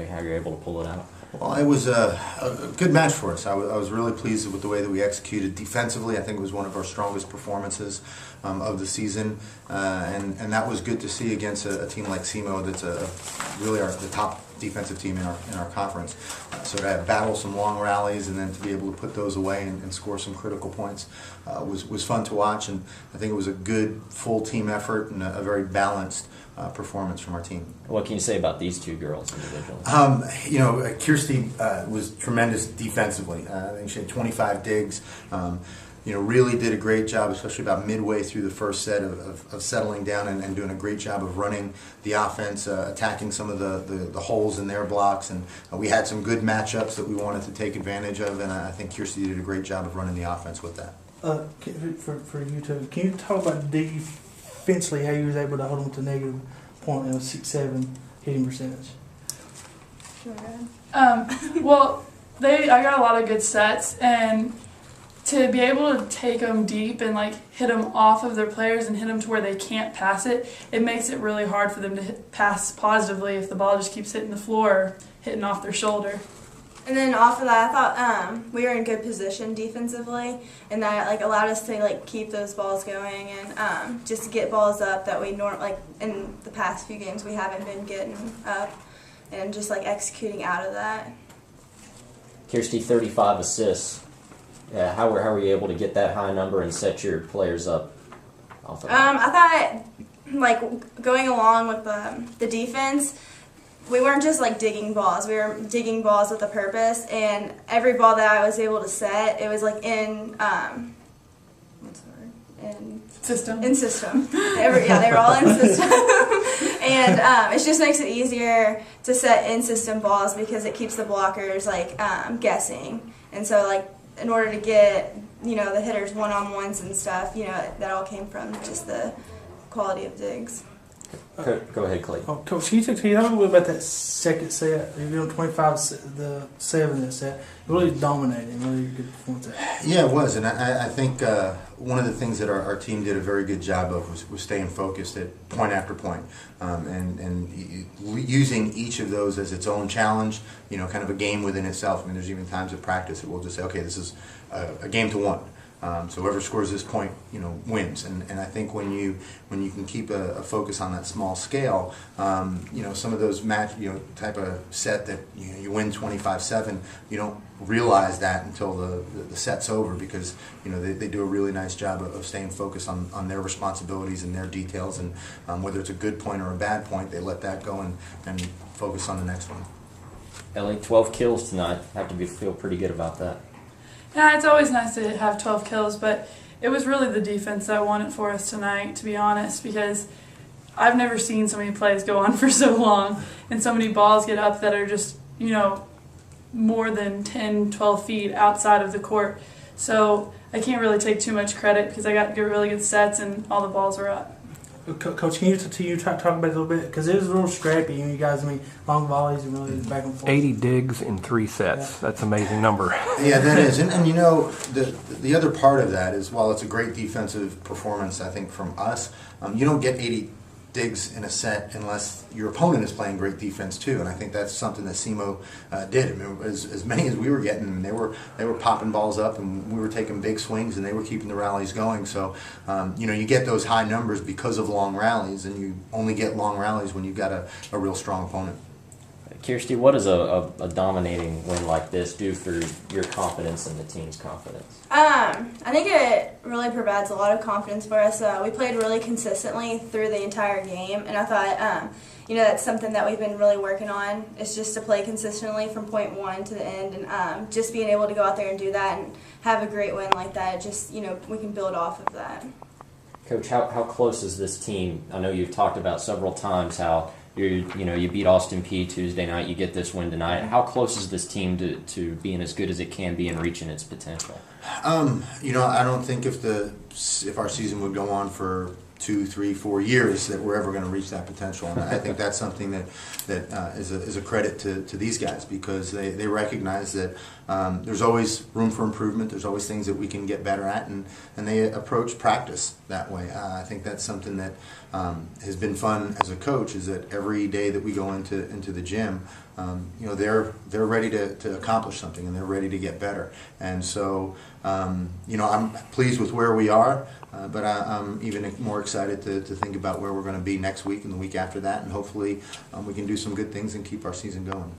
how you're able to pull it out? Well, it was a good match for us. I was really pleased with the way that we executed defensively. I think it was one of our strongest performances of the season, and that was good to see against a team like SEMO that's really the top defensive team in our conference. So to battle some long rallies and then to be able to put those away and score some critical points was fun to watch, and I think it was a good full team effort and a very balanced performance from our team. What can you say about these two girls individually? Kirsty was tremendous defensively. I think she had 25 digs. Really did a great job, especially about midway through the first set of settling down and doing a great job of running the offense, attacking some of the holes in their blocks. And we had some good matchups that we wanted to take advantage of, and I think Kirsty did a great job of running the offense with that. For you two, can you talk about defensively how you was able to hold them to negative 0.67 hitting percentage? Well, I got a lot of good sets, and to be able to take them deep and hit them off of their players and hit them to where they can't pass it, it makes it really hard for them to pass positively if the ball just keeps hitting the floor or hitting off their shoulder. And then off of that, I thought we were in good position defensively, and that allowed us to keep those balls going and just to get balls up that we in the past few games we haven't been getting up, and just executing out of that. Kirsty, 35 assists. How were you able to get that high number and set your players up off of that? I thought going along with the defense, we weren't just digging balls. We were digging balls with a purpose, and every ball that I was able to set, it was in what's the word? In system. They were all in system. And it just makes it easier to set in system balls because it keeps the blockers guessing. And so in order to get the hitters one-on-ones and stuff, that all came from just the quality of digs. Go ahead, Clay. Coach, can you talk a little bit about that second set? You're doing 25-7 that set. Really dominating, really good performance. Yeah, it was, and I think one of the things that our team did a very good job of was staying focused at point after point, and using each of those as its own challenge. Kind of a game within itself. I mean, there's even times of practice that we'll just say, okay, this is a game to one. So whoever scores this point, wins. And I think when you can keep a focus on that small scale, some of those type of set that you win 25-7, you don't realize that until the set's over because they do a really nice job of staying focused on their responsibilities and their details, and whether it's a good point or a bad point, they let that go and focus on the next one. Ellie, 12 kills tonight. Have to feel pretty good about that. Yeah, it's always nice to have 12 kills, but it was really the defense that won it for us tonight, to be honest, because I've never seen so many plays go on for so long and so many balls get up that are just, more than 10, 12 feet outside of the court. So I can't really take too much credit because I got really good sets and all the balls were up. Coach, can you talk about it a little bit? Because it was a little scrappy. You guys, long volleys and really back and forth. 80 digs in 3 sets. Yeah. That's an amazing number. Yeah, that is. And the other part of that is, while it's a great defensive performance, I think, from us, you don't get 80 digs in a set unless your opponent is playing great defense too, and I think that's something that SEMO did. I mean, as many as we were getting, they were popping balls up, and we were taking big swings, and they were keeping the rallies going. So, you get those high numbers because of long rallies, and you only get long rallies when you've got a real strong opponent. Kirsty, what does a dominating win like this do for your confidence and the team's confidence? I think it really provides a lot of confidence for us. We played really consistently through the entire game, and I thought, that's something that we've been really working on, is just to play consistently from point one to the end, and just being able to go out there and do that and have a great win like that, just, we can build off of that. Coach, how close is this team? I know you've talked about several times how you beat Austin Peay Tuesday night, you get this win tonight. How close is this team to being as good as it can be and reaching its potential? I don't think if our season would go on for 2, 3, 4 years that we're ever going to reach that potential. And I think that's something that is a credit to these guys, because they recognize that there's always room for improvement. There's always things that we can get better at, and they approach practice that way. I think that's something that has been fun as a coach, is that every day that we go into the gym, they're ready to accomplish something, and they're ready to get better. And so I'm pleased with where we are, but I'm even more excited to think about where we're going to be next week and the week after that, and hopefully we can do some good things and keep our season going.